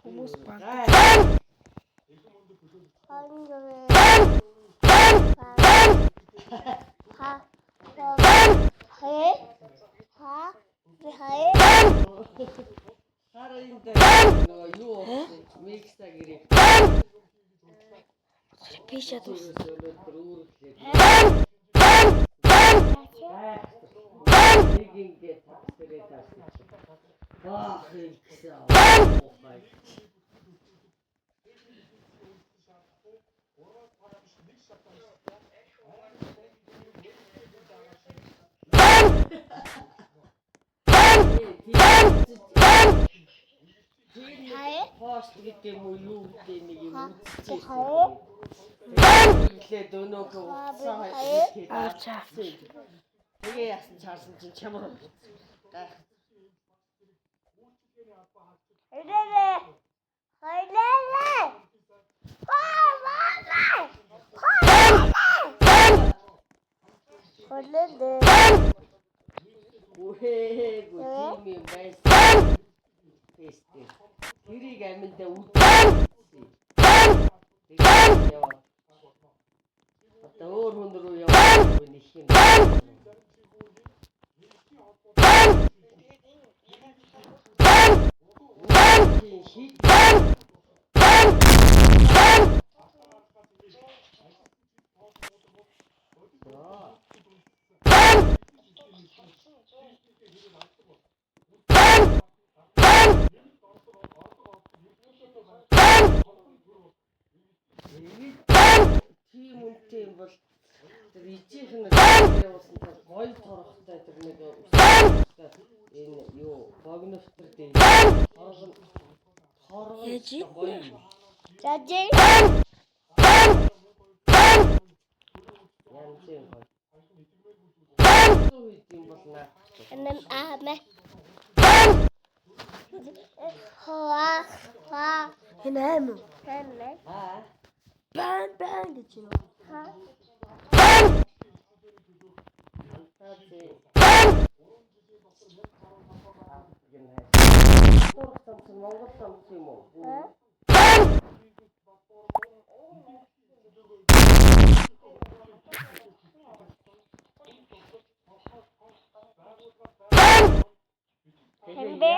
Хүмүүс баг. Пиша тус. Пост гэдэг юм уу юу гэдэг нэг юм үзчихээ. Иглээд өнөөхөө уцаа хийгээд тэгээ яасан чаасан чинь чамар гайх. Гүтими байсан. Тэстэ. Тэрийг аминдаа үзсэн. Тэгээд яваа. Одоо өөр хүн рүү явах нэг юм. Тийм үнтэй юм бол тэр ижийнх нь явуулсан тэр гоё торохтой тэр нэг энэ юу богнофтер дээ. Хорон гоё. Жажи. Янз юм гоё. Тийм бол наа. Энэм аамэ. Энэм. Бан гэж юм. Монгол самс юм уу? Хэмбэ.